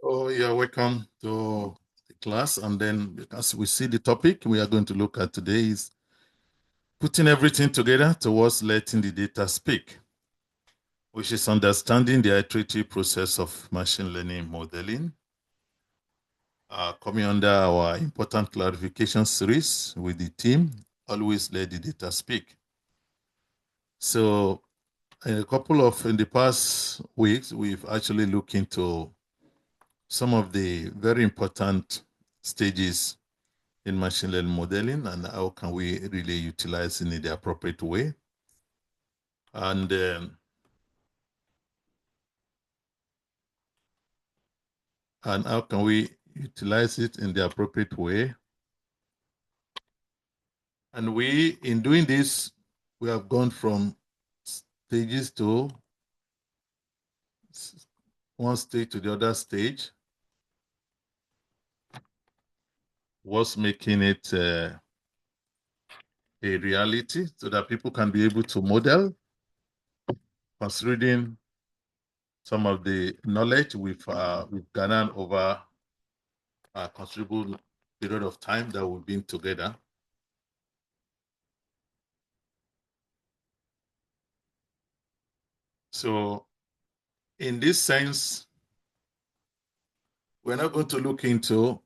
Oh, you're welcome to the class. And then, as we see the topic we are going to look at today is putting everything together towards letting the data speak, which is understanding the iterative process of machine learning modeling. Coming under our important clarification series with the team, always let the data speak. So, in the past weeks, we've actually looked into some of the very important stages in machine learning modeling and how can we really utilize it in the appropriate way. And how can we utilize it in the appropriate way. And in doing this, we have gone from stages to one stage to the other stage. What's making it a reality so that people can be able to model, considering some of the knowledge we've garnered over a considerable period of time that we've been together. So in this sense, we're not going to look into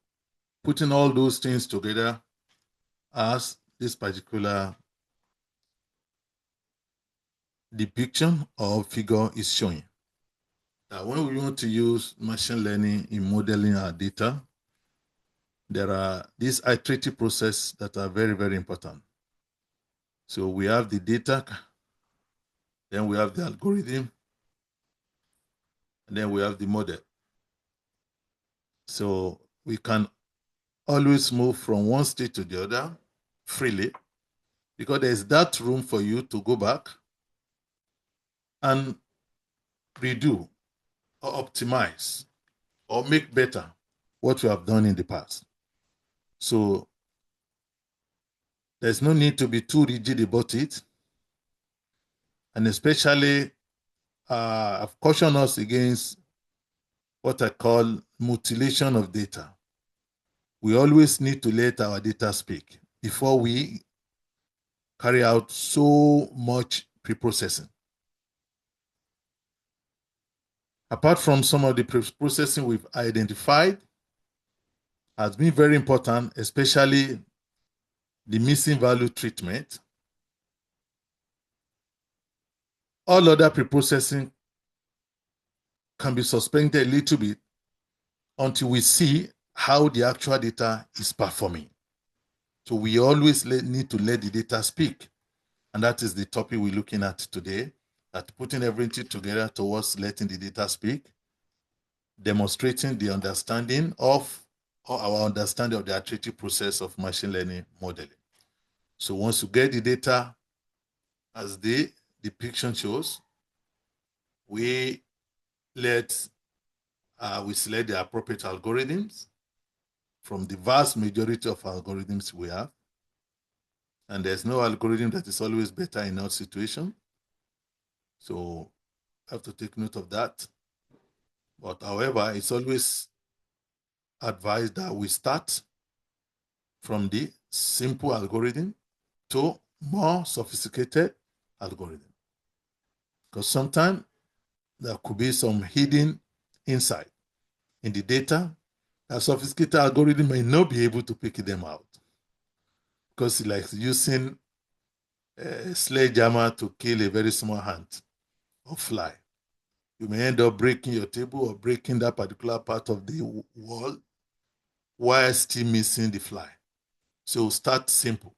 putting all those things together as this particular depiction or figure is showing. That when we want to use machine learning in modeling our data, there are these iterative processes that are very, very important. So we have the data, then we have the algorithm, and then we have the model. So we can always move from one state to the other freely because there's that room for you to go back and redo or optimize or make better what you have done in the past. So there's no need to be too rigid about it. And especially, I've cautioned us against what I call mutilation of data. We always need to let our data speak before we carry out so much pre-processing. Apart from some of the pre-processing we've identified has been very important, especially the missing value treatment. All other pre-processing can be suspended a little bit until we see how the actual data is performing. So we always need to let the data speak. And that is the topic we're looking at today, that putting everything together towards letting the data speak, demonstrating the understanding of, or our understanding of the iterative process of machine learning modeling. So once you get the data as the depiction shows, we select the appropriate algorithms from the vast majority of algorithms we have. And there's no algorithm that is always better in our situation. So I have to take note of that. But however, it's always advised that we start from the simple algorithm to more sophisticated algorithm. Because sometimes there could be some hidden insight in the data that sophisticated algorithm may not be able to pick them out. Because it's like using a sledgehammer to kill a very small ant or fly. You may end up breaking your table or breaking that particular part of the wall while still missing the fly. So start simple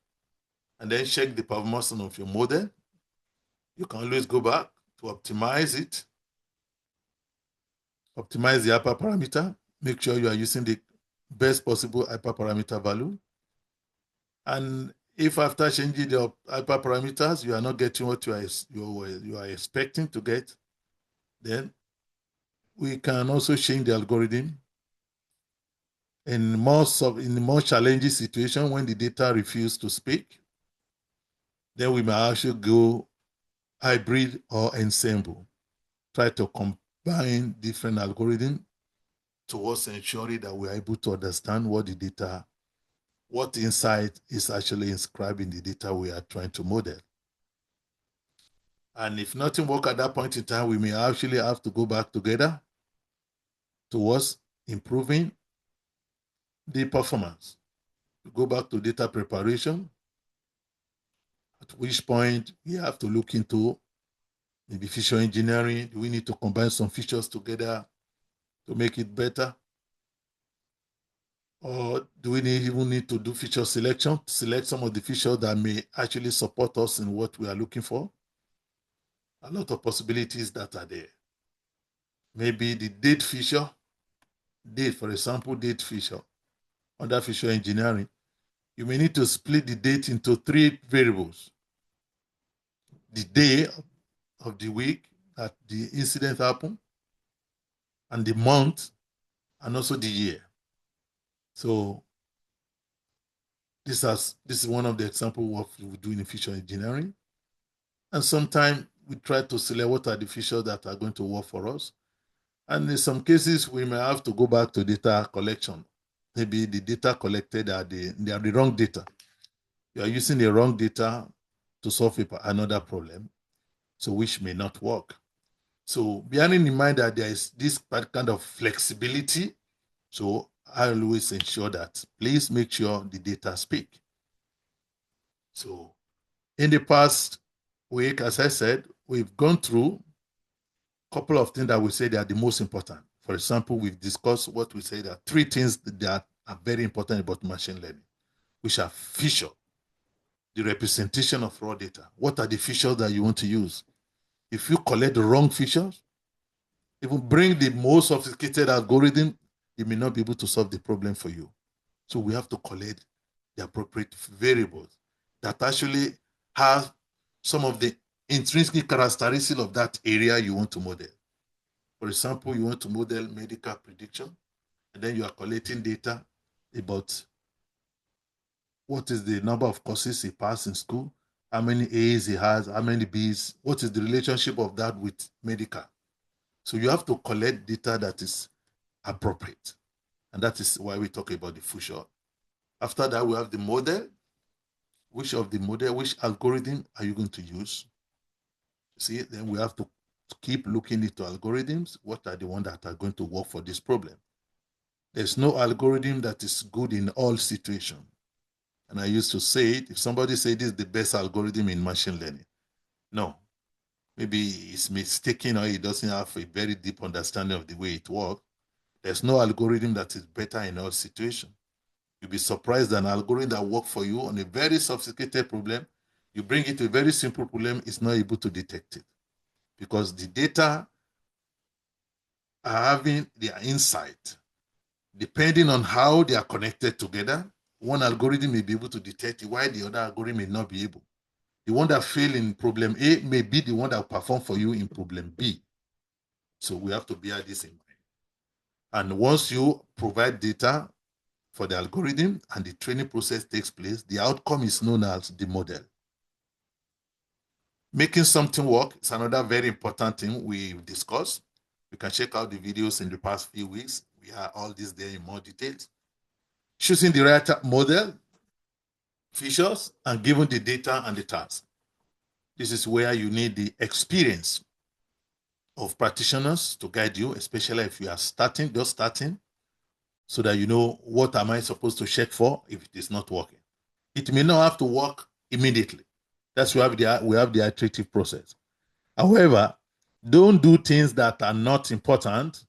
and then check the performance of your model. You can always go back to optimize it, optimize the hyperparameter, make sure you are using the best possible hyperparameter value. And if after changing the hyperparameters, you are not getting what you are expecting to get, then we can also change the algorithm in more challenging situation when the data refuse to speak. Then we may actually go hybrid or ensemble, try to combine different algorithms towards ensuring that we are able to understand what the data, what insight is actually inscribed in the data we are trying to model. And if nothing works at that point in time, we may actually have to go back together towards improving the performance. Go back to data preparation, at which point we have to look into maybe feature engineering. Do we need to combine some features together to make it better? Or do we even need to do feature selection, select some of the features that may actually support us in what we are looking for? A lot of possibilities that are there. Maybe the date feature, for example, date feature, under feature engineering, you may need to split the date into 3 variables. The day of the week that the incident happened, and the month, and also the year. So this is one of the examples of what we do in feature engineering. And sometimes we try to select what are the features that are going to work for us. And in some cases, we may have to go back to data collection. Maybe the data collected they are the wrong data. You are using the wrong data to solve another problem, so which may not work. So bearing in mind that there is this kind of flexibility, so I always ensure that please make sure the data speak. So in the past week, as I said, we've gone through a couple of things that we say they are the most important. For example, we've discussed what we say there are 3 things that are very important about machine learning, which are feature, the representation of raw data. What are the features that you want to use? If you collect the wrong features, even bring the most sophisticated algorithm, it may not be able to solve the problem for you. So we have to collect the appropriate variables that actually have some of the intrinsic characteristics of that area you want to model. For example, you want to model medical prediction, and then you are collecting data about what is the number of courses he passed in school, how many A's he has, how many B's, what is the relationship of that with medical. So you have to collect data that is appropriate. And that is why we talk about the feature. After that, we have the model. Which algorithm are you going to use? See, then we have to keep looking into algorithms. What are the ones that are going to work for this problem? There's no algorithm that is good in all situations. And I used to say it, if somebody said this is the best algorithm in machine learning, no. Maybe it's mistaken or he doesn't have a very deep understanding of the way it works. There's no algorithm that is better in all situations. You'll be surprised that an algorithm that works for you on a very sophisticated problem, you bring it to a very simple problem, it's not able to detect it. Because the data are having their insight. Depending on how they are connected together, one algorithm may be able to detect it, while the other algorithm may not be able. The one that failed in problem A may be the one that will perform for you in problem B. So we have to bear this in mind. And once you provide data for the algorithm and the training process takes place, the outcome is known as the model. Making something work is another very important thing we've discussed. You can check out the videos in the past few weeks. We have all this there in more details. Choosing the right model, features, and given the data and the task. This is where you need the experience of practitioners to guide you, especially if you are just starting, so that you know what am I supposed to check for if it is not working. It may not have to work immediately. That's why we have the iterative process. However, don't do things that are not important,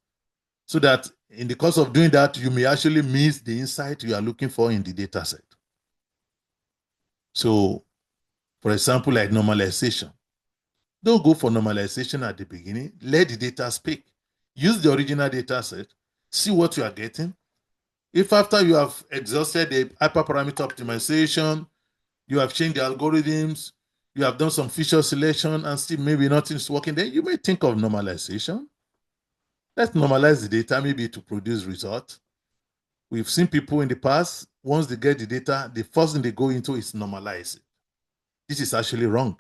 so that in the course of doing that, you may actually miss the insight you are looking for in the data set. So, for example, like normalization. Don't go for normalization at the beginning. Let the data speak. Use the original data set. See what you are getting. If after you have exhausted the hyperparameter optimization, you have changed the algorithms, you have done some feature selection, and still maybe nothing is working, then you may think of normalization. Let's normalize the data, maybe to produce results. We've seen people in the past, once they get the data, the first thing they go into is normalize it. This is actually wrong.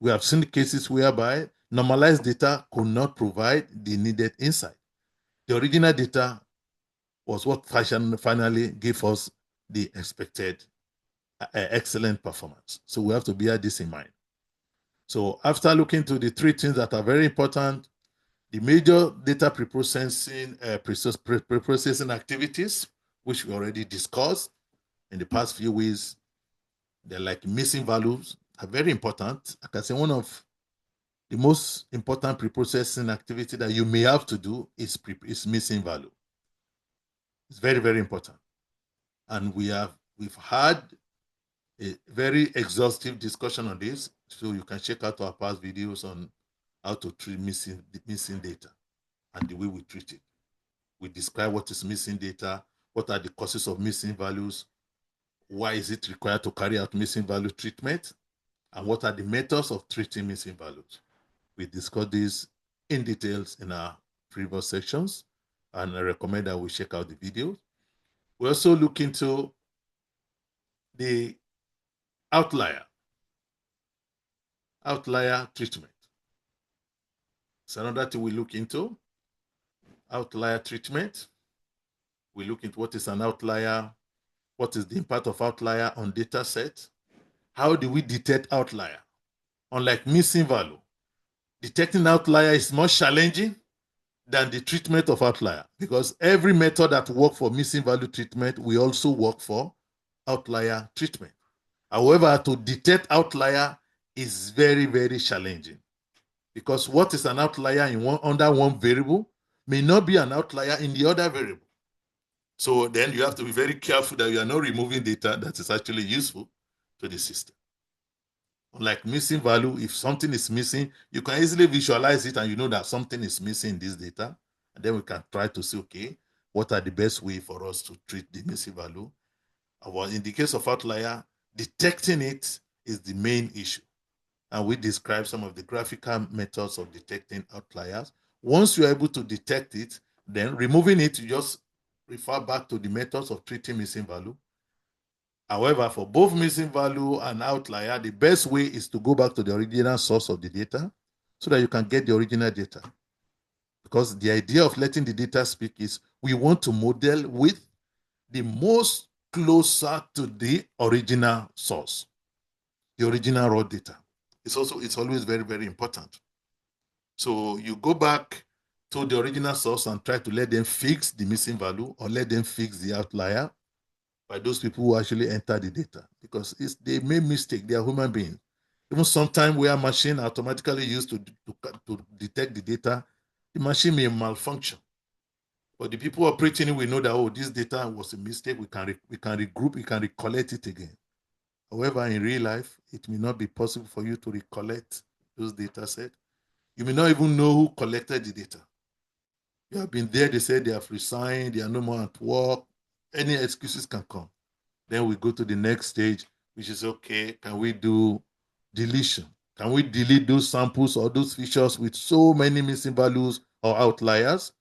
We have seen cases whereby normalized data could not provide the needed insight. The original data was what finally gave us the expected excellent performance. So we have to bear this in mind. So after looking to the three things that are very important, the major data preprocessing preprocessing activities, which we already discussed in the past few weeks, they're like missing values, are very important. I can say one of the most important preprocessing activity that you may have to do is missing value. It's very, very important. And we've had a very exhaustive discussion on this. So you can check out our past videos on how to treat missing data and the way we treat it. We describe what is missing data, what are the causes of missing values, why is it required to carry out missing value treatment, and what are the methods of treating missing values. We discussed this in details in our previous sections, and I recommend that we check out the videos. We also look into the outlier treatment. It's another thing we look into. Outlier treatment. We look into what is an outlier, what is the impact of outlier on data set, how do we detect outlier? Unlike missing value, detecting outlier is more challenging than the treatment of outlier, because every method that works for missing value treatment will also work for outlier treatment. However, to detect outlier is very, very challenging, because what is an outlier under one variable may not be an outlier in the other variable. So then you have to be very careful that you are not removing data that is actually useful to the system. Unlike missing value, if something is missing, you can easily visualize it and you know that something is missing in this data. And then we can try to see, okay, what are the best way for us to treat the missing value? Well, in the case of outlier, detecting it is the main issue. And we describe some of the graphical methods of detecting outliers. Once you're able to detect it, then removing it, you just refer back to the methods of treating missing value. However, for both missing value and outlier, the best way is to go back to the original source of the data so that you can get the original data. Because the idea of letting the data speak is we want to model with the most closer to the original source, the original raw data. It's always very, very important. So you go back to the original source and try to let them fix the missing value or let them fix the outlier by those people who actually enter the data, because they make mistake. They are human beings. Even sometimes where machine automatically used to detect the data, the machine may malfunction. But the people operating it will know that, oh, this data was a mistake. We can regroup, we can recollect it again. However, in real life, it may not be possible for you to recollect those data sets. You may not even know who collected the data. You have been there, they said they have resigned, they are no more at work. Any excuses can come. Then we go to the next stage, which is, okay, can we do deletion? Can we delete those samples or those features with so many missing values or outliers?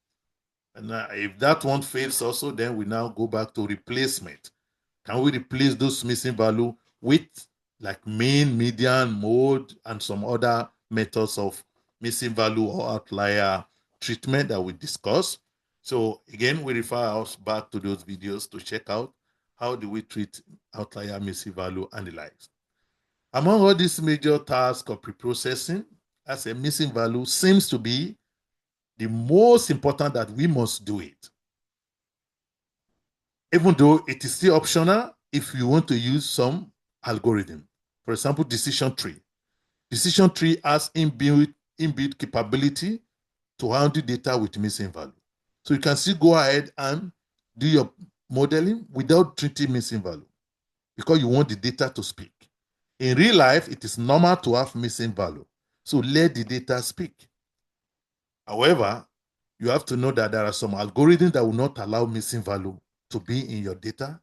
And if that one fails also, then we now go back to replacement. Can we replace those missing value with like mean, median, mode, and some other methods of missing value or outlier treatment that we discussed? So again, we refer us back to those videos to check out how do we treat outlier, missing value, and the likes. Among all these major tasks of preprocessing, as a missing value seems to be the most important that we must do it. Even though it is still optional if you want to use some algorithm. For example, decision tree. Decision tree has inbuilt capability to handle data with missing value. So you can still go ahead and do your modeling without treating missing value because you want the data to speak. In real life, it is normal to have missing value. So let the data speak. However, you have to know that there are some algorithms that will not allow missing value to be in your data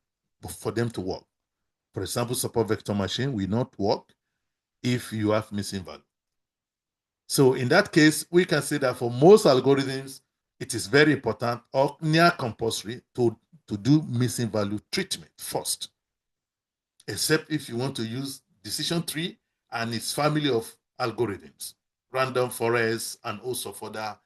for them to work. For example, support vector machine will not work if you have missing value. So in that case, we can say that for most algorithms, it is very important or near compulsory to do missing value treatment first, except if you want to use decision tree and its family of algorithms, random forest, and also further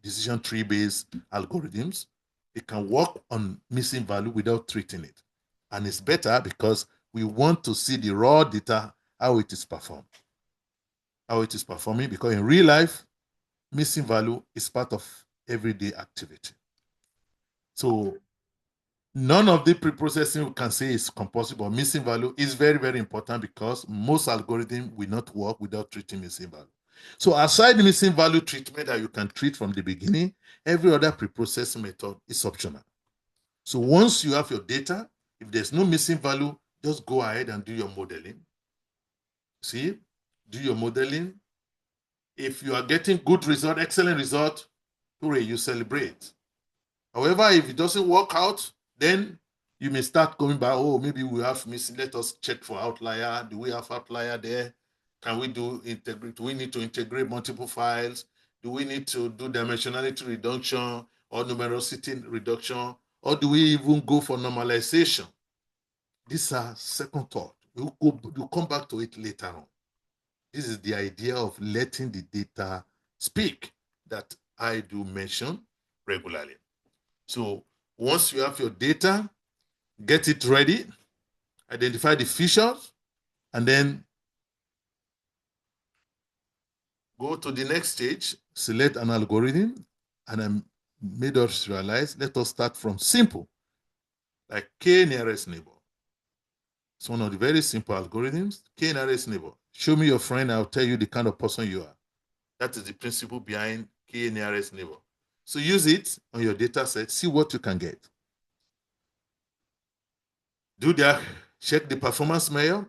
decision tree-based algorithms. It can work on missing value without treating it. And it's better because we want to see the raw data, how it is performed, how it is performing, because in real life, missing value is part of everyday activity. So none of the pre-processing we can say is compulsory, but missing value is very, very important because most algorithms will not work without treating missing value. So aside the missing value treatment that you can treat from the beginning, every other pre-processing method is optional. So once you have your data, if there's no missing value, just go ahead and do your modeling. See, do your modeling. If you are getting good result, excellent result, hooray, you celebrate. However, if it doesn't work out, then you may start going back, oh, maybe we have missing, let us check for outlier. Do we have outlier there? Can we do integrate? Do we need to integrate multiple files? Do we need to do dimensionality reduction or numerosity reduction? Or do we even go for normalization? These are second thought. We'll come back to it later on. This is the idea of letting the data speak that I do mention regularly. So once you have your data, get it ready, identify the features, and then go to the next stage, select an algorithm, and I made us realize, let us start from simple, like K nearest neighbor. It's one of the very simple algorithms, K nearest neighbor. Show me your friend, I'll tell you the kind of person you are. That is the principle behind K nearest neighbor. So use it on your data set, see what you can get. Do that, check the performance measure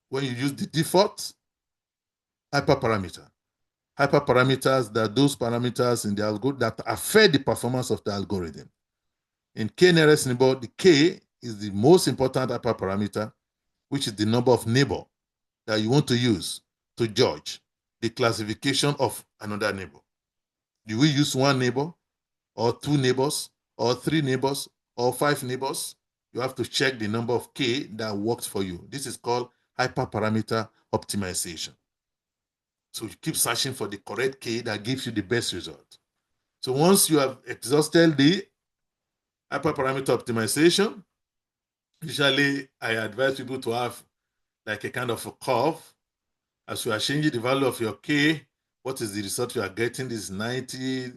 when you use the default hyperparameter. Hyperparameters, that are those parameters in the algorithm that affect the performance of the algorithm. In K-nearest neighbor, the K is the most important hyperparameter, which is the number of neighbor that you want to use to judge the classification of another neighbor. Do we use one neighbor, or two neighbors, or three neighbors, or five neighbors? You have to check the number of K that works for you. This is called hyperparameter optimization. So you keep searching for the correct K that gives you the best result. So once you have exhausted the hyperparameter optimization, usually I advise people to have like a kind of a curve. As you are changing the value of your K, what is the result you are getting? This is 90.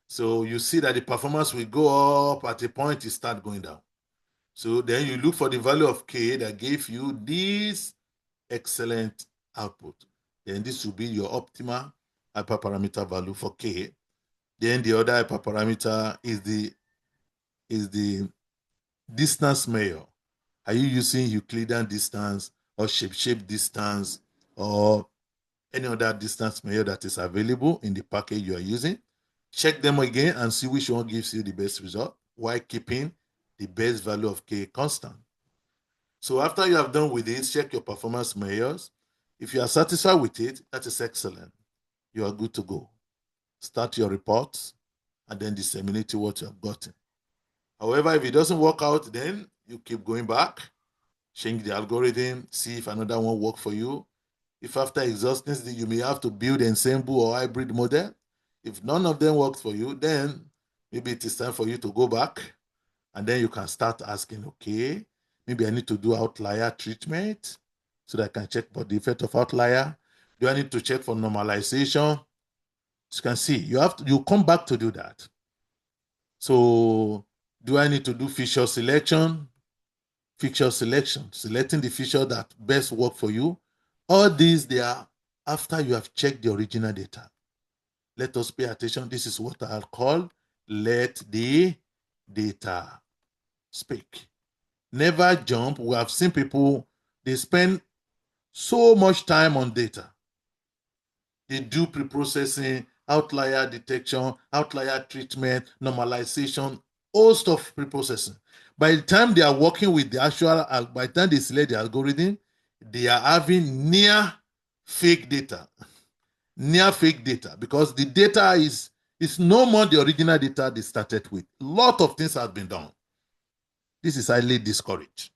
So you see that the performance will go up at a point, it start going down. So then you look for the value of K that gave you this excellent output. Then this will be your optimal hyperparameter value for K. Then the other hyperparameter is the distance measure. Are you using Euclidean distance or shape distance or any other distance measure that is available in the package you are using? Check them again and see which one gives you the best result while keeping the best value of K constant. So after you have done with it, check your performance measures. If you are satisfied with it, that is excellent. You are good to go. Start your reports and then disseminate what you have gotten. However, if it doesn't work out, then you keep going back, change the algorithm, see if another one works for you. If after exhausting, you may have to build an ensemble or hybrid model. If none of them works for you, then maybe it is time for you to go back and then you can start asking, okay, maybe I need to do outlier treatment so that I can check for the effect of outlier. Do I need to check for normalization? As you can see, you come back to do that. So do I need to do feature selection? Feature selection, selecting the feature that best work for you. All these, they are after you have checked the original data. Let us pay attention. This is what I'll call let the data speak. Never jump. We have seen people, they spend so much time on data. They do pre-processing, outlier detection, outlier treatment, normalization, host of pre-processing. By the time they are working with the actual, by the time they select the algorithm, they are having near fake data. Near fake data, because the data is no more the original data they started with. A lot of things have been done. This is highly discouraged.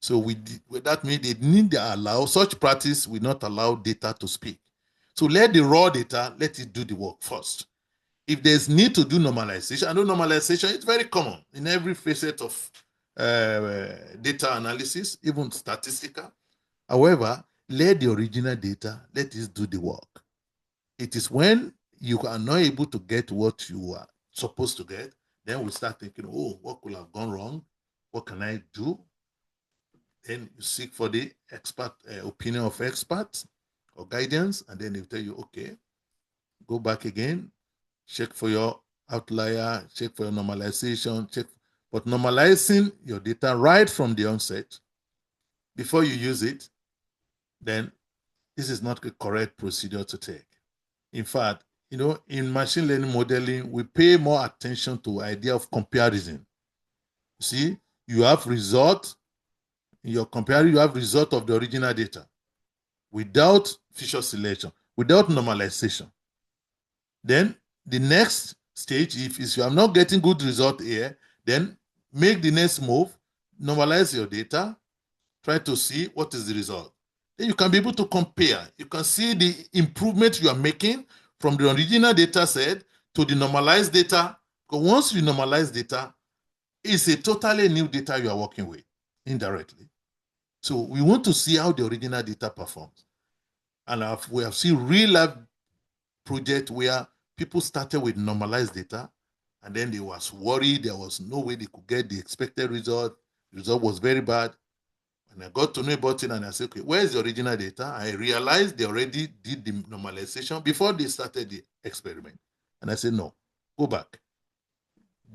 So that means they need to allow, such practice will not allow data to speak. So let the raw data, let it do the work first. If there's need to do normalization, I know normalization is very common in every facet of data analysis, even statistical. However, let the original data, let it do the work. It is when you are not able to get what you are supposed to get, then we start thinking, oh, what could have gone wrong? What can I do? Then you seek for the expert opinion of experts or guidance, and then they tell you, okay, go back again, check for your outlier, check for your normalization, check. But normalizing your data right from the onset, before you use it, then this is not a correct procedure to take. In fact, in machine learning modeling, we pay more attention to idea of comparison. You see, you have result, in your comparison, you have result of the original data without feature selection, without normalization. Then the next stage, if you are not getting good result here, then make the next move, normalize your data, try to see what is the result. Then you can be able to compare. You can see the improvement you are making from the original data set to the normalized data. Because once you normalize data, it's a totally new data you are working with indirectly. So we want to see how the original data performs. And we have seen real life project where people started with normalized data, and then they was worried there was no way they could get the expected result. The result was very bad. And I got to know about it, and I said, okay, where's the original data? I realized they already did the normalization before they started the experiment. And I said, no, go back.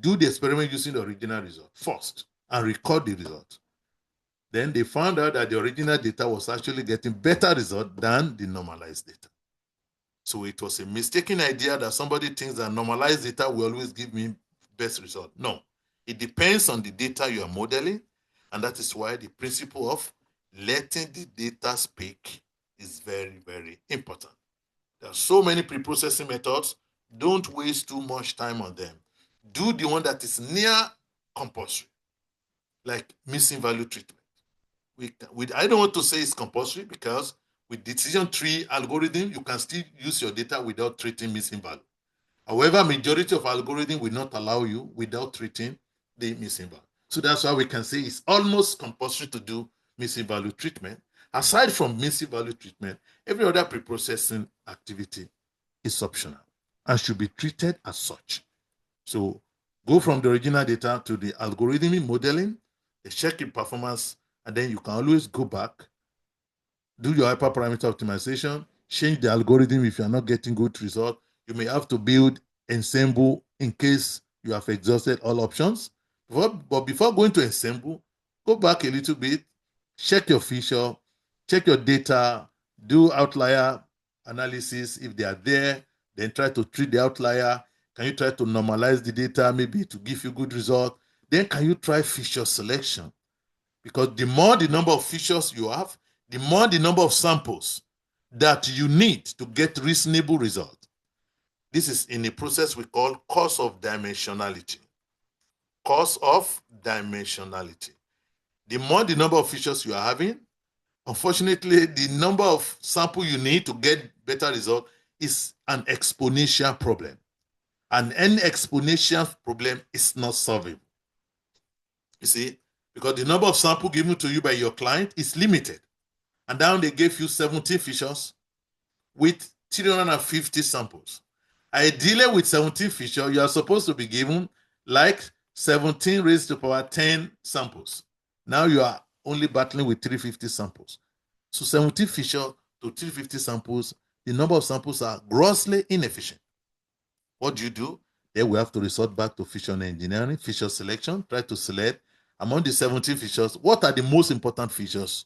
Do the experiment using the original result first and record the result. Then they found out that the original data was actually getting better result than the normalized data. So it was a mistaken idea that somebody thinks that normalized data will always give me best result. No, it depends on the data you are modeling. And that is why the principle of letting the data speak is very, very important. There are so many pre-processing methods. Don't waste too much time on them. Do the one that is near compulsory, like missing value treatment. I don't want to say it's compulsory because with decision tree algorithm, you can still use your data without treating missing value. However, majority of algorithm will not allow you without treating the missing value. So that's why we can say it's almost compulsory to do missing value treatment. Aside from missing value treatment, every other pre-processing activity is optional and should be treated as such. So go from the original data to the algorithmic modeling, the check-in performance, and then you can always go back, do your hyperparameter optimization, change the algorithm if you're not getting good result. You may have to build ensemble in case you have exhausted all options. But before going to ensemble, go back a little bit, check your feature, check your data, do outlier analysis if they are there, then try to treat the outlier. Can you try to normalize the data maybe to give you good result? Then can you try feature selection? Because the more the number of features you have, the more the number of samples that you need to get reasonable result. This is in a process we call cost of dimensionality. Cost of dimensionality. The more the number of features you are having, unfortunately, the number of sample you need to get better result is an exponential problem. And any exponential problem is not solvable. You see, because the number of sample given to you by your client is limited. And now they gave you 17 features with 350 samples. Ideally, with 17 features, you are supposed to be given like 17 raised to power 10 samples. Now you are only battling with 350 samples. So 17 features to 350 samples, the number of samples are grossly inefficient. What do? Then we have to resort back to feature engineering, feature selection, try to select among the 17 features, what are the most important features?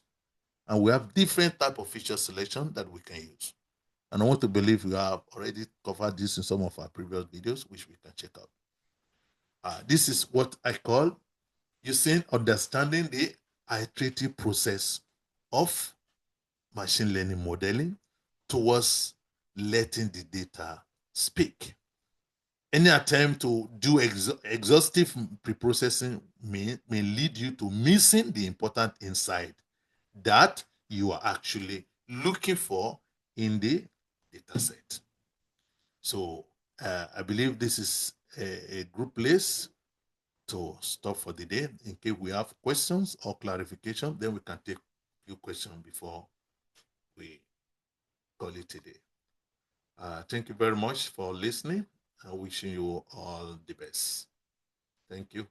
And we have different type of feature selection that we can use. And I want to believe we have already covered this in some of our previous videos, which we can check out. This is what I call understanding the iterative process of machine learning modeling towards letting the data speak. Any attempt to do exhaustive preprocessing may lead you to missing the important insight that you are actually looking for in the data set. So I believe this is a good place to stop for the day. In case we have questions or clarification, then we can take a few questions before we call it a day. Thank you very much for listening. I wishing you all the best. Thank you.